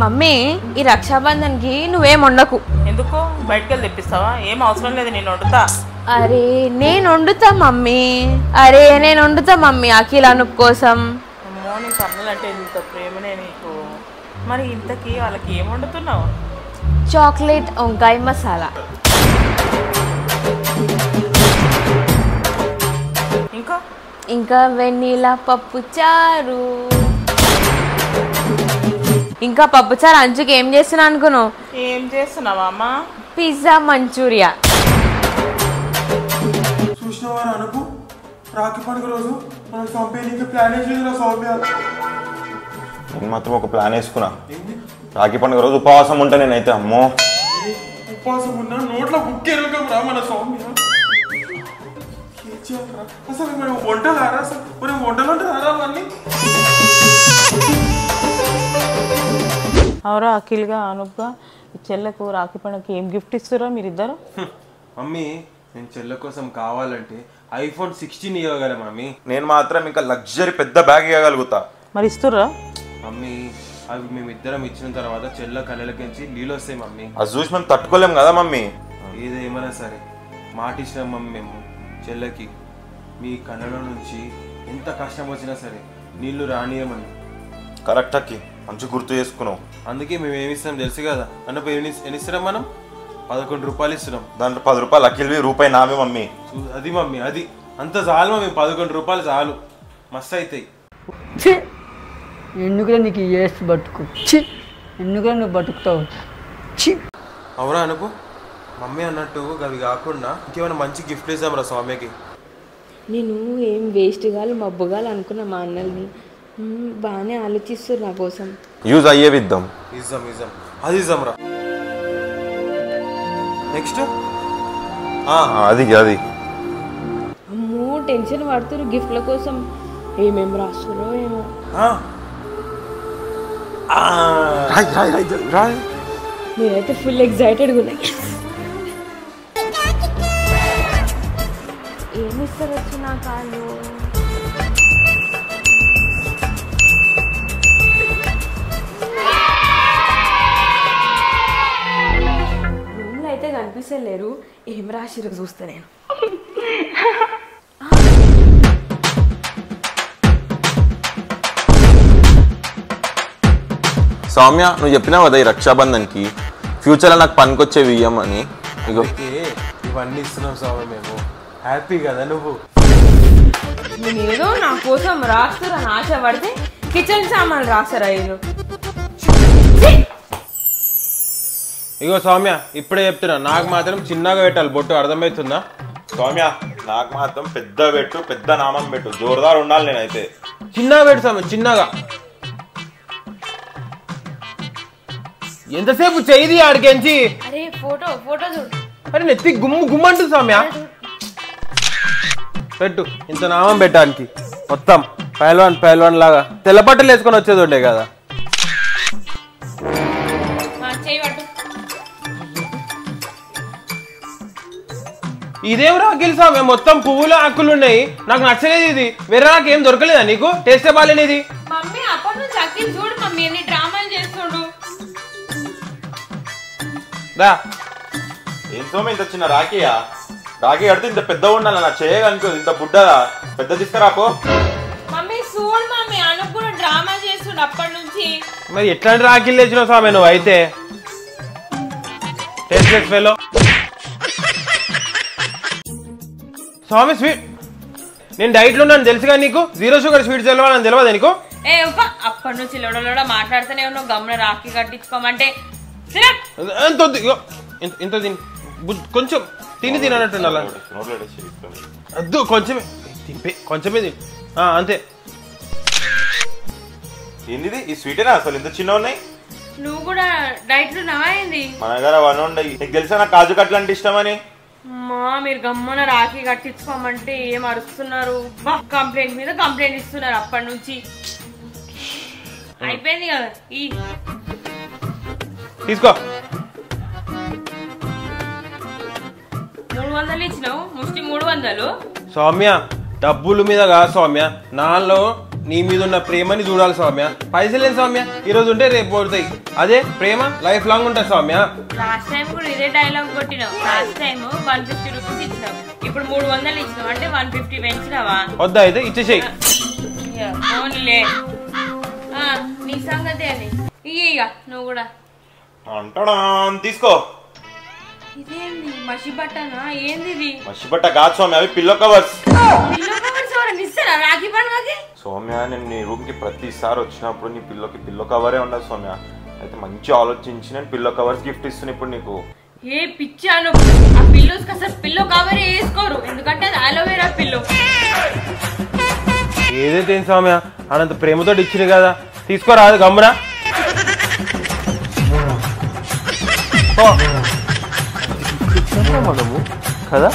Mummy ఈ రక్షాబంధన్కి నువ్వేం వండకు. ఎందుకు బయటకు వెళ్ళి తెప్పిస్తావా? ఏం అవసరం లేదు, నేను వండుతా. అరే నేను వండుతా మమ్మీ. అఖిల్ అనూప్ కోసం. అమ్మో నీకు అన్నలంటే ఇంత ప్రేమనే నీకు. మరి ఇంతకీ వాళ్ళకి ఏం వండుతున్నావు? చాక్లెట్ వంకాయ మసాలా. ఇంకా వెన్నీలా పప్పుచారు. ఇంకా పప్పుచారు అంచుకి ఏం చేస్తున్నా అనుకున్నావు? ఏం చేస్తున్నావా అమ్మా? Pizza manchurian. చూసినవా అనుకు రాఖీ పండుగ రోజు మనం కంపెనీకి ప్లాన్ వేసేదిరా సౌమ్య. నేను మాత్రం ఒక ప్లాన్ వేసుకున్నా. రాఖీ పండుగ రోజు ఉపవాసం ఉంటా నేనైతే. అమ్మో ఉపవాసం ఉన్నా నోట్లో బుక్ ఎరగరా మన సౌమ్య. అసలు మనం వంటలారా? అసలు మనం వంటలు రారా అన్నీ? అవురా అఖిల్గా అనూప్గా చెల్లకు రాఖీ పండుగకి ఏం గిఫ్ట్ ఇస్తారో మీరిద్దరు? మమ్మీ నేను చెల్ల కోసం కావాలంటే iPhone 16 ఇవ్వగల మమ్మీ. నేను మాత్రం ఇంకా లగ్జరీ పెద్ద బ్యాగ్ ఇవ్వగలుగుతా. మరి ఇస్తుర్రా? మమ్మీ అవి మేమిద్దరం ఇచ్చిన తర్వాత చెల్ల కళ్ళకించి నీళ్ళు వస్తాయి మమ్మీ. అది చూసి మేము తట్టుకోలేం కదా మమ్మీ. ఏదేమైనా సరే మాట ఇచ్చినాం మమ్మీ మేము చెల్లకి. మీ కళ్ళలో నుంచి ఎంత కష్టం వచ్చినా సరే నీళ్లు రానియమని. కరెక్ట్ అక్కి, మంచి గుర్తు చేసుకున్నావు. అందుకే మేము ఏమిస్తాం తెలుసు కదా అన్నప్పుడు ఎన్ని ఇస్తున్నాం మనం? 11 రూపాయలు ఇస్తున్నాం. దాంట్లో 10 రూపాయలు అఖిల్వి, రూపాయి నావే మమ్మీ. అది మమ్మీ అది అంత చాలు మమ్మీ. 11 రూపాయలు చాలు, మస్తు అవుతాయి. ఎందుకురా నీకు ఏసు బతుకు? ఎందుకురా నువ్వు బతుకుతావు? అవునా అనుకు మమ్మీ అన్నట్టు అవి కాకుండా ఇంకేమైనా మంచి గిఫ్ట్ ఇద్దాం రా స్వామికి. నేను ఏం వేస్ట్గాలు మబ్బుగాలు అనుకున్నా మా అన్నల్ని. బాగానే ఆలోచిస్తారు నా కోసం. యూజ్ అయ్యేవి ఇద్దాం. ఇద్దాం అది ఇద్దాం రా. నెక్స్ట్ అది అమ్మో టెన్షన్ పడుతున్నారు గిఫ్ట్ల కోసం. ఏమేం రాస్తారో ఏమో. నేనైతే ఫుల్ ఎక్సైటెడ్గా ఉన్నా. ఏమిస్తారు వచ్చి నా కాళ్ళు? రూమ్లో అయితే కనిపిస్తలేరు. ఏం రాసిరు చూస్తా నేను. సౌమ్య నువ్వు చెప్పినావు కదా ఈ రక్షాబంధన్కి ఫ్యూచర్లో నాకు పనికొచ్చేవి ఇయ్యమని. ఇగో ఇవన్నీ ఇస్తున్నాం స్వామి మేము. హ్యాపీ కదా నువ్వు? నేనేదో నా కోసం రాస్తారని ఆశ పడితే కిచెన్ సామాన్లు రాస్తారా వీళ్ళు? ఇగో సౌమ్య ఇప్పుడే చెప్తున్నా, నాకు మాత్రం చిన్నగా పెట్టాలి బొట్టు, అర్థమవుతుందా? సౌమ్య నాకు మాత్రం పెద్ద పెట్టు, పెద్ద నామం పెట్టు, జోరుదారు ఉండాలి. నేనైతే చిన్నగా పెట్టు సౌమ్య, చిన్నగా. ఎంతసేపు చేయి ఆడికెంచి. అరే ఫోటో చూడు. అరే నెత్తి గుమ్మంటుంది సౌమ్య. పెట్టు, ఇంత నామం పెట్టడానికి మొత్తం పైల్వాన్ లాగా తెల్ల బట్టలు వేసుకొని వచ్చేది ఉండే కదా. ఇదేం రాఖీలు సౌమ్య, మొత్తం పువ్వులు ఆకులు ఉన్నాయి. నాకు నచ్చలేదు ఇది. వేరే నాకు ఏం దొరకలేదా నీకు? టేస్టే బాగాలేనిది. మమ్మీ అప్పటి నుంచి అఖిల్ చూడు మమ్మీ ఎన్ని డ్రామాలు చేస్తుండు. ఏం సౌమ్య ఇంత చిన్న రాఖీయా? రాఖీ కడితే ఇంత పెద్ద ఉండాలి. నా చేయగనుకో ఇంత బుడ్డ పెద్ద తీసుకురాపో. మమ్మీ చూడు మమ్మీ అనుకు కూడా డ్రామా చేస్తుండు అప్పటి నుంచి. మరి ఎట్లాంటి రాఖీలు తెచ్చినావు స్వామి నువ్వు అయితే? Tasteless fellow. స్వామి స్వీట్ నేను డైట్లో ఉన్నాను తెలుసుగా నీకు. 0 షుగర్ స్వీట్స్ తెలవాలని తెలియదా నీకు? అప్పటి నుంచి లోడ మాట్లాడుతూనే ఉన్నావు. గమ్మున రాఖీ కట్టించుకోమంటే ఇంత తిని కొంచెం తినట్టున్నా. అద్దు కొంచెమే తింపే, కొంచెమే తిని అంతే. ఏంది ఈ స్వీటేనా అసలు ఇంత చిన్న ఉన్నాయి? నువ్వు కూడా డైట్ లో నవ్వాయింది. మన దగ్గర అవన్నీ ఉండయి. నీకు తెలుసా నాకు కాజు కట్లు అంటే ఇష్టమని. మీరు గమ్మన రాఖీ కట్టించుకోమంటే ఏం అరుస్తున్నారు? కంప్లైంట్ మీద కంప్లైంట్ ఇస్తున్నారు అప్పటి నుంచి. అయిపోయింది కదా ఈ తీసుకో. 300 ఇచ్చినావు, ముష్టి 300. సౌమ్య డబ్బుల మీద కాదు సౌమ్య, నాలో నీ మీద ఉన్న ప్రేమని చూడాలి సౌమ్య. పైసలేం సౌమ్య, ఈ రోజు ఉంటే రేపు పోతాయి. అదే ప్రేమ లైఫ్ లాంగ్ ఉంటుంది సౌమ్య. లాస్ట్ టైం కూడా ఇదే డైలాగ్ కొట్టినావు. లాస్ట్ టైం 150 రూపీస్ ఇచ్చినావు, ఇప్పుడు 300 ఇచ్చినావు, అంటే 150 పెంచినావా? వద్దా అయితే ఇచ్చేసేయి. ఓన్లే నీ సంగతి అని ఇక నువ్వు కూడా తీసుకో. ఇదేంది మసి బట్టనా? ఏంది ఇది? మసి బట్ట కాదు సౌమ్య, అవి పిల్లో కవర్స్. పిల్లో కవర్స్ ఎవరైనా ఇస్తారా రాఖీ పండుగకి? సౌమ్య నేను నీ రూమ్ కి ప్రతిసారి వచ్చినప్పుడు నీ పిల్లోకి పిల్లో కవరే ఉండదు సౌమ్య. అయితే మంచి ఆలోచించి నేను పిల్లో కవర్స్ గిఫ్ట్ ఇస్తున్నా ఇప్పుడు నీకు. ఏ పిచ్చాను, ఆ పిల్లోస్ అసలు పిల్లో కవర్ వేసుకోరు, ఎందుకంటే అది అలోవేరా పిల్లో. ఏదైతే ఏం సౌమ్య, అనంత ప్రేమతో ఇచ్చింది కదా, తీసుకోరాదు గమ్మురా. మనము కదా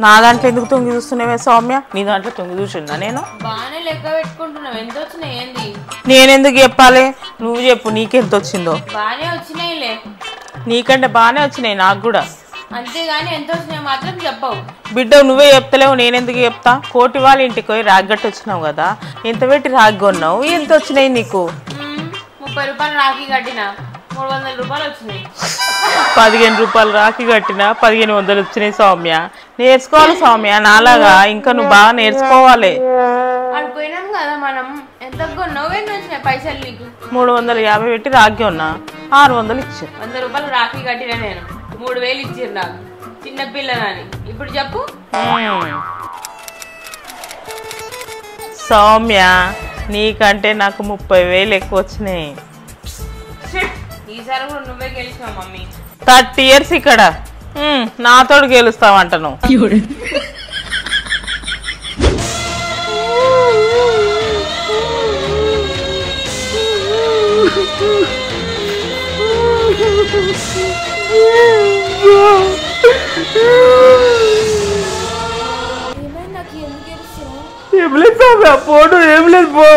నా దాంట్లో ఎందుకు తొంగి చూస్తున్నావే సౌమ్య? నీ దాంట్లో తొంగి చూసిందా నేను? బాగానే లెక్క పెట్టుకుంటున్నావు. ఎంత వచ్చినాయి ఏంది? నేనెందుకు చెప్పాలి, నువ్వు చెప్పు నీకెంత వచ్చిందో. బాగానే వచ్చినాయిలే. నీకంటే బాగానే వచ్చినాయి నాకు కూడా, అంతేగాని ఎంత వచ్చినాయి మాత్రం చెప్పవు. బిడ్డ నువ్వే చెప్తలేవు, నేనెందుకు చెప్తా? కోటి వాళ్ళ ఇంటికి పోయి రాగ్గట్టు వచ్చినావు కదా, ఎంత పెట్టి రాగి కొన్నావు, ఎంత వచ్చినాయి నీకు? 30 రూపాయలు రాఖీ కట్టినా 300 రూపాయలు వచ్చినాయి. 15 రూపాయలు రాఖీ కట్టినా 1500 వచ్చినాయి సౌమ్య. నేర్చుకోవాలి సౌమ్య, నాలాగా ఇంకా నువ్వు బాగా నేర్చుకోవాలి. అనుకున్నాం కదా మనం. ఎంత కొన్నావు, ఎన్ని వచ్చినాయి పైసలు నీకు? 350 పెట్టి రాగి ఉన్నా 600 ఇచ్చారు. 100 రూపాయలు రాఖీ కట్టినా నేను, 3000 ఇచ్చారు నాకు చిన్నపిల్లలని. ఇప్పుడు చెప్పు. సౌమ్య నీకంటే నాకు 30,000 ఎక్కువ వచ్చినాయి. ఈసారి కూడా నువ్వే గెలిచినావు మమ్మీ. 30 years ఇక్కడ నాతోడు గెలుస్తావంటను. ఏం లేదు సౌమ్య, పోటు ఏం లేదు, పో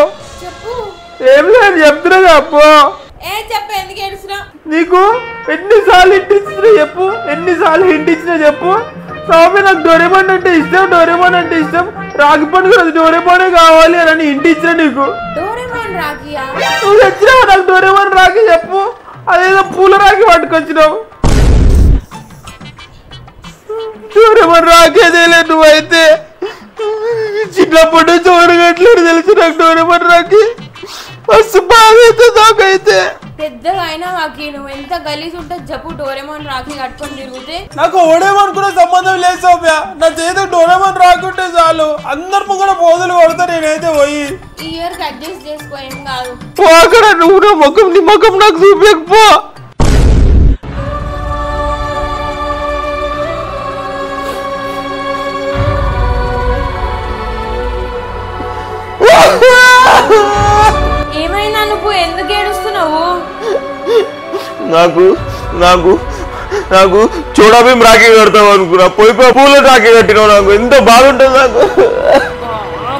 ఏం లేదు చెప్తున్నా పో. చెప్పు ఎందుకు ఏడుస్తున్నా? నీకు ఎన్నిసార్లు హింట్ ఇచ్చినా చెప్పు, ఎన్నిసార్లు హింట్ ఇచ్చినా చెప్పు. సౌమ్య నాకు డోరేమాన్ అంటే ఇష్టం, డోరేమాన్ అంటే ఇష్టం, రాఖీ పండుగ డోరేమానే కావాలి అని హింట్ ఇచ్చినా నీకు. నువ్వు తెచ్చినావు నాకు డోరేమాన్ రాఖీ చెప్పు, అదేదో పూల రాఖీ పట్టుకొచ్చినావు. డోరేమాన్ రాఖీ అదేలే, నువ్వైతే చిన్నప్పుడు చూడగట్లేదు తెలుసు నాకు డోరేమాన్ రాఖీ. మస్తు బాగా అయితే నాకైతే పెద్దగా అయినా రాఖీ నువ్వు ఎంత గలీజ్ ఉంటుంది చెప్పు. డోరేమాన్ రాఖీ కట్టుకొని తిరిగితే నాకు ఓడేమాన్ కూడా సంబంధం లేదు సౌమ్య, నా చేతి డోరేమాన్ రాకుంటే చాలు, అందరు కూడా పోదులు కొడతా. నేనైతే పోయి ఈ ఇయర్ అడ్జస్ట్ చేసుకో, ఏం కాదు. అక్కడ నువ్వు నా ముఖం, నీ ముఖం నాకు చూపించకపో. ఏమైనా నువ్వు ఎందుకు ఏడుస్తున్నావు? నాకు నాకు నాకు చూడబేం రాఖీ కడతావు అనుకున్నా, పోయి పూల రాఖీ కట్టినావు. నాకు ఎంత బాగుంటుంది. నాకు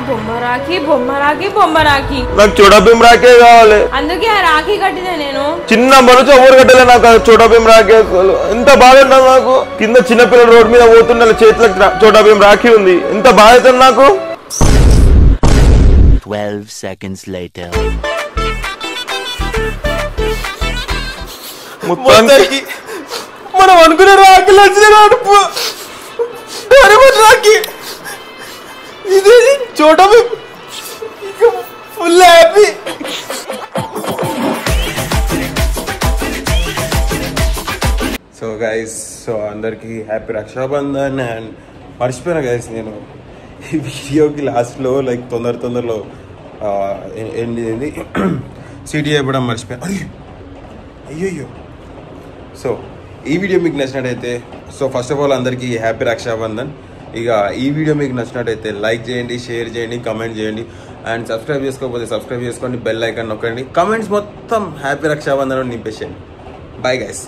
బొమ్మ రాఖీ, బొమ్మ రాఖీ, బొమ్మ రాఖీ. నాకు చూడబేం రాఖీ కావాలి, అందుకే ఆ రాఖీ కట్టినా నేను. చిన్న మనసు ఎవరు కట్టలే నాకు చూడబేం రాఖీ. అసలు ఎంత బాగుంటుంది. నాకు కింద చిన్నపిల్లలు రోడ్డు మీద పోతున్న చేతులకు చూడబేం రాఖీ ఉంది, ఎంత బాగా నాకు. 12 seconds later. మనం అనుకునే రాఖీలు వచ్చిన రాఖీ ఇది చూడబేం full happy. So guys, so అందరికి హ్యాపీ రక్షాబంధన్. అండ్ మర్చిపోయినా గైస్, నేను ఈ వీడియోకి లాస్ట్లో లైక్ తొందరలో ఏంటి సిటీ అయిపోవడం మర్చిపోయాను. అయ్యో. సో ఈ వీడియో మీకు నచ్చినట్టయితే, సో ఫస్ట్ ఆఫ్ ఆల్ అందరికీ హ్యాపీ రక్షాబంధన్. ఇక ఈ వీడియో మీకు నచ్చినట్టయితే లైక్ చేయండి, షేర్ చేయండి, కమెంట్ చేయండి. అండ్ సబ్స్క్రైబ్ చేసుకోకపోతే సబ్స్క్రైబ్ చేసుకోండి, బెల్ ఐకాన్ నొక్కండి. కమెంట్స్ మొత్తం హ్యాపీ రక్షాబంధన్ నింపేసేయండి. Bye guys.